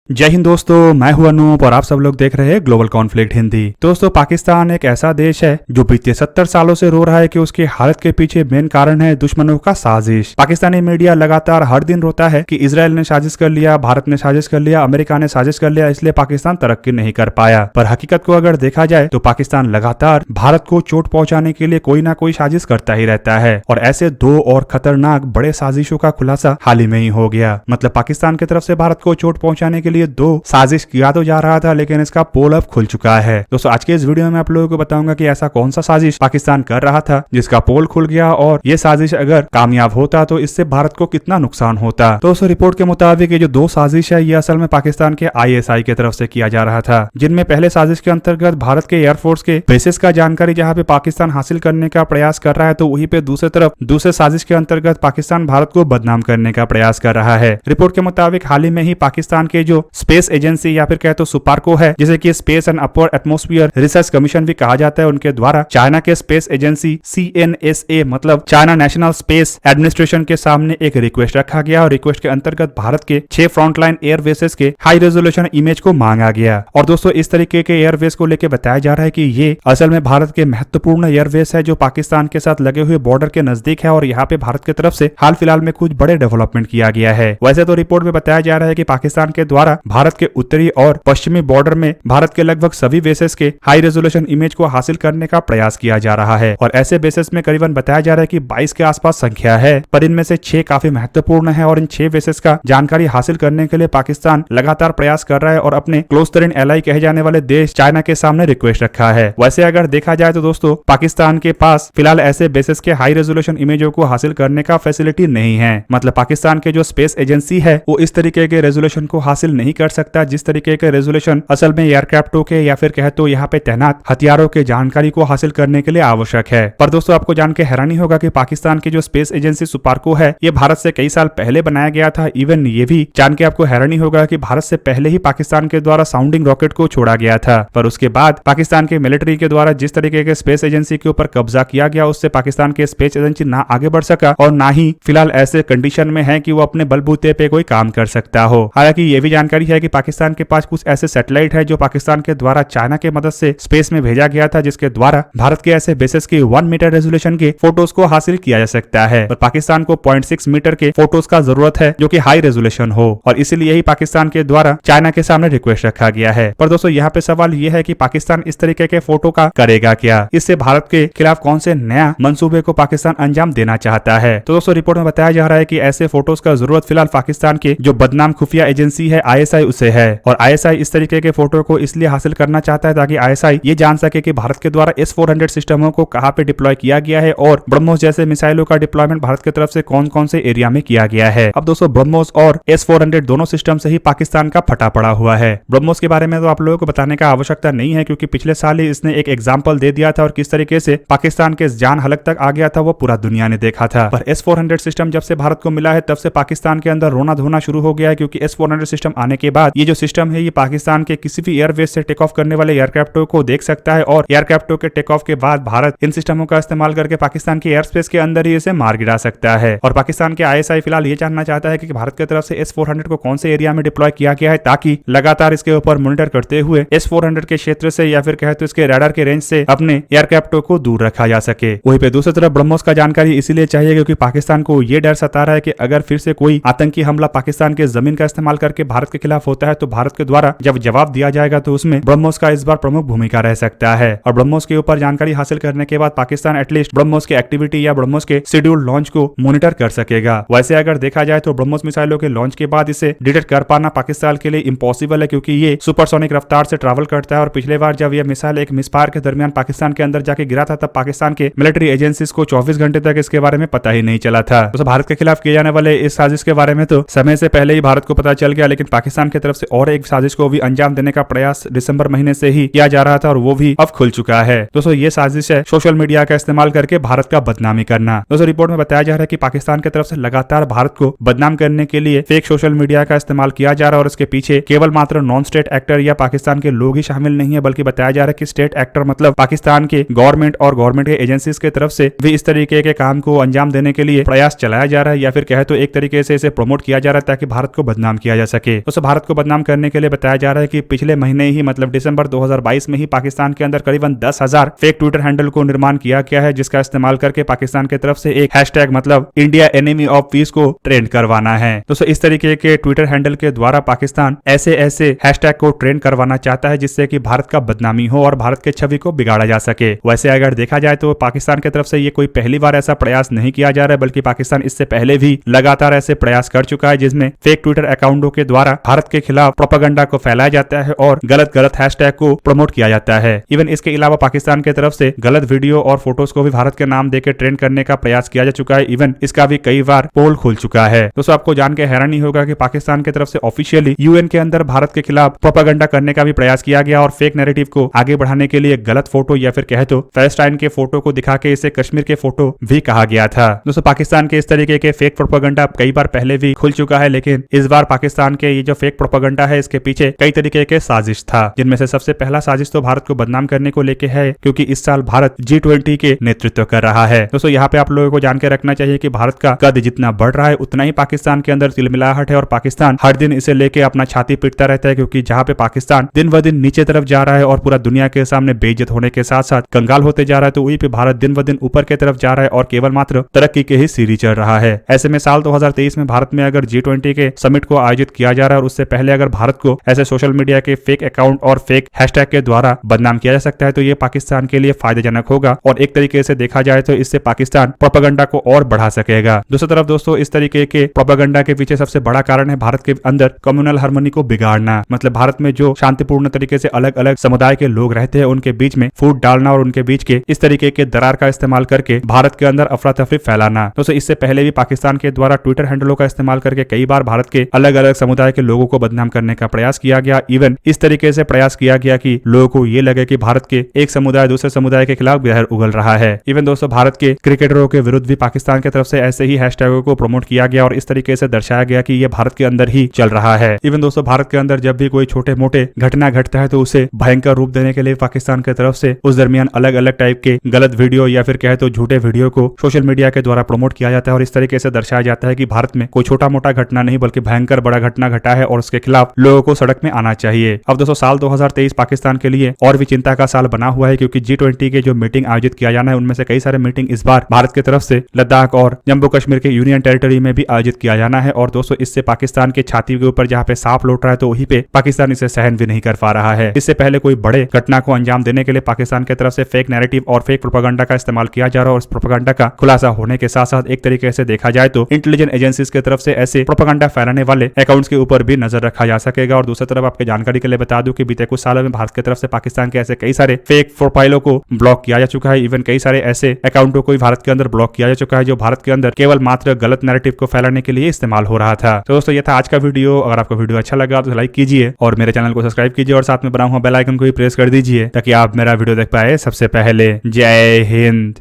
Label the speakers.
Speaker 1: जय हिंद दोस्तों, मैं हूं अनूप और आप सब लोग देख रहे हैं ग्लोबल कॉन्फ्लिक्ट हिंदी। दोस्तों, पाकिस्तान एक ऐसा देश है जो बीते 70 सालों से रो रहा है कि उसकी हालत के पीछे मेन कारण है दुश्मनों का साजिश। पाकिस्तानी मीडिया लगातार हर दिन रोता है कि इजराइल ने साजिश कर लिया, भारत ने साजिश कर लिया, अमेरिका ने साजिश कर लिया, इसलिए पाकिस्तान तरक्की नहीं कर पाया। पर हकीकत को अगर देखा जाए तो पाकिस्तान लगातार भारत को चोट पहुंचाने के लिए कोई ना कोई साजिश करता ही रहता है और ऐसे दो और खतरनाक बड़े साजिशों का खुलासा हाल ही में ही हो गया। मतलब पाकिस्तान की तरफ से भारत को चोट पहुंचाने के लिए दो साजिश किया तो जा रहा था, लेकिन इसका पोल अब खुल चुका है। दोस्तों, आज के इस वीडियो में आप लोगों को बताऊंगा कि ऐसा कौन सा साजिश पाकिस्तान कर रहा था जिसका पोल खुल गया और ये साजिश अगर कामयाब होता तो इससे भारत को कितना नुकसान होता। तो दोस्तों, रिपोर्ट के मुताबिक ये जो दो साजिश है ये असल में पाकिस्तान के ISI की तरफ से किया जा रहा था, जिनमें पहले साजिश के अंतर्गत भारत के एयरफोर्स के बेसिस का जानकारी जहां पे पाकिस्तान हासिल करने का प्रयास कर रहा है, तो वहीं पे दूसरी तरफ दूसरे साजिश के अंतर्गत पाकिस्तान भारत को बदनाम करने का प्रयास कर रहा है। रिपोर्ट के मुताबिक हाल ही में ही पाकिस्तान के जो स्पेस एजेंसी या फिर कहे तो सुपारको है, जिसे कि space and upward atmosphere research commission भी कहा जाता है, उनके द्वारा चाइना के स्पेस एजेंसी CNSA मतलब चाइना नेशनल स्पेस एडमिनिस्ट्रेशन के सामने एक रिक्वेस्ट रखा गया और रिक्वेस्ट के अंतर्गत भारत के 6 फ्रंटलाइन एयरबेसेस के हाई रेजोल्यूशन इमेज को मांगा गया। और दोस्तों, इस तरीके के एयरबेस को लेकर बताया जा रहा है कि ये असल में भारत के महत्वपूर्ण एयरबेस है जो पाकिस्तान के साथ लगे हुए बॉर्डर के नजदीक है और यहाँ पे भारत की तरफ से हाल फिलहाल में कुछ बड़े डेवलपमेंट किया गया है। वैसे तो रिपोर्ट में बताया जा रहा है कि पाकिस्तान के द्वारा भारत के उत्तरी और पश्चिमी बॉर्डर में भारत के लगभग सभी बेसेस के हाई रेजोल्यूशन इमेज को हासिल करने का प्रयास किया जा रहा है और ऐसे बेसेस में करीबन बताया जा रहा है कि 22 के आसपास संख्या है, पर इनमें से 6 काफी महत्वपूर्ण है और इन 6 बेसेस का जानकारी हासिल करने के लिए पाकिस्तान लगातार प्रयास कर रहा है और अपने क्लोज तरीन एलाई कहे जाने वाले देश चाइना के सामने रिक्वेस्ट रखा है। वैसे अगर देखा जाए तो दोस्तों, पाकिस्तान के पास फिलहाल ऐसे बेसेस के हाई रेजोल्यूशन इमेजों को हासिल करने का फैसिलिटी नहीं है। मतलब पाकिस्तान के जो स्पेस एजेंसी है वो इस तरीके के रेजोल्यूशन को हासिल नहीं कर सकता जिस तरीके के रेजोल्यूशन असल में एयरक्राफ्टों के या फिर कहे तो यहाँ पे तैनात हथियारों के जानकारी को हासिल करने के लिए आवश्यक है। पर दोस्तों, आपको जान के हैरानी होगा कि पाकिस्तान की जो स्पेस एजेंसी सुपारको है ये भारत से कई साल पहले बनाया गया था। इवन ये भी जान के आपको हैरानी होगा कि भारत से पहले ही पाकिस्तान के द्वारा साउंडिंग रॉकेट को छोड़ा गया था, पर उसके बाद पाकिस्तान के मिलिट्री के द्वारा जिस तरीके के स्पेस एजेंसी के ऊपर कब्जा किया गया उससे पाकिस्तान के स्पेस एजेंसी ना आगे बढ़ सका और ना ही फिलहाल ऐसे कंडीशन में है कि वो अपने बलबूते पे कोई काम कर सकता हो। हालांकि ये भी जानकारी है कि पाकिस्तान के पास कुछ ऐसे सैटेलाइट है जो पाकिस्तान के द्वारा चाइना के मदद से स्पेस में भेजा गया था, जिसके द्वारा भारत के ऐसे बेसेस के 1 मीटर रेजोल्यूशन के फोटोज को हासिल किया जा सकता है। पर पाकिस्तान को 0.6 मीटर के फोटोज का जरूरत है जो कि हाई रेजोल्यूशन हो और इसीलिए ही पाकिस्तान के द्वारा चाइना के सामने रिक्वेस्ट रखा गया है। पर दोस्तों, यहाँ पे सवाल यह है कि पाकिस्तान इस तरीके के फोटो का करेगा क्या? इससे भारत के खिलाफ कौन से नया मंसूबे को पाकिस्तान अंजाम देना चाहता है? तो दोस्तों, रिपोर्ट में बताया जा रहा है कि ऐसे फोटोज का जरूरत फिलहाल पाकिस्तान के जो बदनाम खुफिया एजेंसी है ISI उसे है और ISI इस तरीके के फोटो को इसलिए हासिल करना चाहता है ताकि ISI ये जान सके कि भारत के द्वारा S-400 सिस्टमों को कहां पे डिप्लॉय किया गया है और ब्रह्मोस जैसे मिसाइलों का डिप्लॉयमेंट भारत की तरफ से कौन कौन से एरिया में किया गया है। अब दोस्तों, ब्रह्मोस और S-400 दोनों सिस्टम से ही पाकिस्तान का फटा पड़ा हुआ है। ब्रह्मोस के बारे में तो आप लोगों को बताने का आवश्यकता नहीं है क्योंकि पिछले साल ही इसने एक एग्जाम्पल दे दिया था और किस तरीके से पाकिस्तान के जान हलक तक आ गया था वो पूरा दुनिया ने देखा था। पर S-400 सिस्टम जब से भारत को मिला है तब से पाकिस्तान के अंदर रोना धोना शुरू हो गया है क्योंकि S-400 सिस्टम आने के बाद ये जो सिस्टम है ये पाकिस्तान के किसी भी एयरबेस से टेक ऑफ करने वाले एयरक्राफ्टों को देख सकता है और एयरक्राफ्टों के टेक ऑफ के बाद भारत इन सिस्टमों का इस्तेमाल करके पाकिस्तान के एयर स्पेस के अंदर ही इसे मार गिरा सकता है। और पाकिस्तान के ISI फिलहाल ये जानना चाहता है कि भारत की तरफ से S-400 को कौन से एरिया में डिप्लॉय किया गया है ताकि लगातार इसके ऊपर मॉनिटर करते हुए S-400 के क्षेत्र से या फिर कहे तो इसके रडार के रेंज से अपने एयरक्राफ्टों को दूर रखा जा सके। वहीं पे दूसरी तरफ ब्रह्मोस का जानकारी इसीलिए चाहिए क्योंकि पाकिस्तान को ये डर सता रहा है कि अगर फिर से कोई आतंकी हमला पाकिस्तान के जमीन का इस्तेमाल करके भारत के खिलाफ होता है तो भारत के द्वारा जब जवाब दिया जाएगा तो उसमें ब्रह्मोस का इस बार प्रमुख भूमिका रह सकता है। और ब्रह्मोस के ऊपर जानकारी हासिल करने के बाद पाकिस्तान एटलीस्ट ब्रह्मोस की एक्टिविटी या ब्रह्मोस के शेड्यूल लॉन्च को मॉनिटर कर सकेगा। वैसे अगर देखा जाए तो ब्रह्मोस मिसाइलों के लॉन्च के बाद इसे डिटेक्ट कर पाना पाकिस्तान के लिए इम्पॉसिबल है क्योंकि ये सुपरसोनिक रफ्तार से ट्रैवल करता है और पिछले बार जब यह मिसाइल एक मिसफायर के दरमियान पाकिस्तान के अंदर जाके गिरा था तब पाकिस्तान के मिलिट्री एजेंसीज को 24 घंटे तक इसके बारे में पता ही नहीं चला था। तो भारत के खिलाफ किए जाने वाले इस साजिश के बारे में तो समय से पहले ही भारत को पता चल गया, लेकिन पाकिस्तान की तरफ से और एक साजिश को भी अंजाम देने का प्रयास दिसंबर महीने से ही किया जा रहा था और वो भी अब खुल चुका है। दोस्तों, ये साजिश है सोशल मीडिया का इस्तेमाल करके भारत का बदनामी करना। दोस्तों, रिपोर्ट में बताया जा रहा है कि पाकिस्तान की तरफ से लगातार भारत को बदनाम करने के लिए फेक सोशल मीडिया का इस्तेमाल किया जा रहा है और इसके पीछे केवल मात्र नॉन स्टेट एक्टर या पाकिस्तान के लोग ही शामिल नहीं है, बल्कि बताया जा रहा है कि स्टेट एक्टर मतलब पाकिस्तान के गवर्नमेंट और गवर्नमेंट के एजेंसीज की तरफ से भी इस तरीके के काम को अंजाम देने के लिए प्रयास चलाया जा रहा है या फिर कहे तो एक तरीके से इसे प्रमोट किया जा रहा है ताकि भारत को बदनाम किया जा सके। तो दोस्तों भारत को बदनाम करने के लिए बताया जा रहा है कि पिछले महीने ही मतलब दिसंबर 2022 में ही पाकिस्तान के अंदर करीबन 10,000 फेक ट्विटर हैंडल को निर्माण किया गया है, जिसका इस्तेमाल करके पाकिस्तान की तरफ से एक हैशटैग मतलब इंडिया एनिमी ऑफ पीस को ट्रेंड करवाना है। दोस्तों इस तरीके के ट्विटर हैंडल के द्वारा पाकिस्तान ऐसे हैशटैग को ट्रेंड करवाना चाहता है जिससे कि भारत का बदनामी हो और भारत के छवि को बिगाड़ा जा सके। वैसे अगर देखा जाए तो पाकिस्तान की तरफ से ये कोई पहली बार ऐसा प्रयास नहीं किया जा रहा है, बल्कि पाकिस्तान इससे पहले भी लगातार ऐसे प्रयास कर चुका है जिसमें फेक ट्विटर अकाउंटों के द्वारा भारत के खिलाफ प्रोपेगेंडा को फैलाया जाता है और गलत हैशटैग को प्रमोट किया जाता है। इवन इसके अलावा पाकिस्तान की तरफ से गलत वीडियो और फोटोज को भी भारत के नाम देकर ट्रेंड करने का प्रयास किया जा चुका है। इवन इसका भी कई बार पोल खुल चुका है। दोस्तों आपको जान के हैरानी होगा कि पाकिस्तान की तरफ से ऑफिशियली यूएन के अंदर भारत के खिलाफ प्रोपेगेंडा करने का भी प्रयास किया गया और फेक नैरेटिव को आगे बढ़ाने के लिए गलत फोटो या फिर कहे तो पैलेस्टाइन के फोटो को दिखा के इसे कश्मीर के फोटो भी कहा गया था। दोस्तों पाकिस्तान के इस तरीके के फेक प्रोपेगेंडा कई बार पहले भी खुल चुका है, लेकिन इस बार पाकिस्तान के ये जो फेक प्रोपेगेंडा है इसके पीछे कई तरीके के साजिश था, जिनमें से सबसे पहला साजिश तो भारत को बदनाम करने को लेके है, क्योंकि इस साल भारत G20 के नेतृत्व कर रहा है। दोस्तों यहाँ पे आप लोगों को जान के रखना चाहिए कि भारत का कद जितना बढ़ रहा है उतना ही पाकिस्तान के अंदर तिलमिलाहट है और पाकिस्तान हर दिन इसे लेके अपना छाती पीटता रहता है, क्योंकि जहाँ पे पाकिस्तान दिन ब दिन नीचे तरफ जा रहा है और पूरा दुनिया के सामने बेइज्जत होने के साथ साथ कंगाल होते जा रहा है, तो वहीं पे भारत दिन ब दिन ऊपर की तरफ जा रहा है और केवल मात्र तरक्की के ही सीढ़ी चढ़ रहा है। ऐसे में साल 2023 में भारत में अगर G20 के समिट को आयोजित किया जा रहा है और उससे पहले अगर भारत को ऐसे सोशल मीडिया के फेक अकाउंट और फेक हैशटैग के द्वारा बदनाम किया जा सकता है, तो ये पाकिस्तान के लिए फायदेजनक होगा और एक तरीके से देखा जाए तो इससे पाकिस्तान प्रोपेगेंडा को और बढ़ा सकेगा। दूसरी तरफ दोस्तों इस तरीके के प्रोपेगेंडा के पीछे सबसे बड़ा कारण है भारत के अंदर कम्युनल हार्मनी को बिगाड़ना। मतलब भारत में जो शांतिपूर्ण तरीके से अलग अलग समुदाय के लोग रहते हैं उनके बीच में फूट डालना और उनके बीच के इस तरीके के दरार का इस्तेमाल करके भारत के अंदर अफरा तफरी फैलाना। दोस्तों इससे पहले भी पाकिस्तान के द्वारा ट्विटर हैंडलों का इस्तेमाल करके कई बार भारत के अलग अलग समुदाय के लोगों को बदनाम करने का प्रयास किया गया। इवन इस तरीके से प्रयास किया गया कि लोगों को ये लगे कि भारत के एक समुदाय दूसरे समुदाय के खिलाफ जहर उगल रहा है। इवन दोस्तों भारत के क्रिकेटरों के विरुद्ध भी पाकिस्तान की तरफ से ऐसे ही हैशटैगों को प्रमोट किया गया और इस तरीके से दर्शाया गया कि ये भारत के अंदर ही चल रहा है। इवन दोस्तों भारत के अंदर जब भी कोई छोटे मोटे घटना घटता है तो उसे भयंकर रूप देने के लिए पाकिस्तान की तरफ से उस दरमियान अलग अलग टाइप के गलत वीडियो या फिर कहे तो झूठे वीडियो को सोशल मीडिया के द्वारा प्रमोट किया जाता है और इस तरीके से दर्शाया जाता है कि भारत में कोई छोटा मोटा घटना नहीं बल्कि भयंकर बड़ा घटना घटा है और उसके खिलाफ लोगों को सड़क में आना चाहिए। अब दोस्तों साल 2023 पाकिस्तान के लिए और भी चिंता का साल बना हुआ है, क्योंकि G20 के जो मीटिंग आयोजित किया जाना है उनमें से कई सारे मीटिंग इस बार भारत की तरफ से लद्दाख और जम्मू कश्मीर के यूनियन टेरिटरी में भी आयोजित किया जाना है। और दोस्तों इससे पाकिस्तान के छाती के ऊपर जहाँ पे सांप लौट रहा है तो वहीं पे पाकिस्तान इसे सहन भी नहीं कर पा रहा है। इससे पहले कोई बड़े घटना को अंजाम देने के लिए पाकिस्तान की तरफ से फेक नैरेटिव और फेक प्रोपेगेंडा का इस्तेमाल किया जा रहा है और उस प्रोपेगेंडा का खुलासा होने के साथ साथ एक तरीके से देखा जाए तो इंटेलिजेंस एजेंसीज की तरफ से ऐसे प्रोपेगेंडा फैलाने वाले अकाउंट्स के ऊपर भी नजर रखा जा सकेगा। और दूसरी तरफ आपके जानकारी के लिए बता दूं कि बीते कुछ सालों में भारत की तरफ से पाकिस्तान के ऐसे कई सारे फेक प्रोफाइलों को ब्लॉक किया जा चुका है। इवन कई सारे ऐसे अकाउंटों को भारत के अंदर ब्लॉक किया जा चुका है जो भारत के अंदर केवल मात्र गलत नैरेटिव को फैलाने के लिए इस्तेमाल हो रहा था। तो दोस्तों ये था आज का वीडियो। अगर आपको वीडियो अच्छा लगा तो लाइक कीजिए और मेरे चैनल को सब्सक्राइब कीजिए और साथ में बना हुआ बेल आइकन को भी प्रेस कर दीजिए ताकि आप मेरा वीडियो देख पाए सबसे पहले। जय हिंद।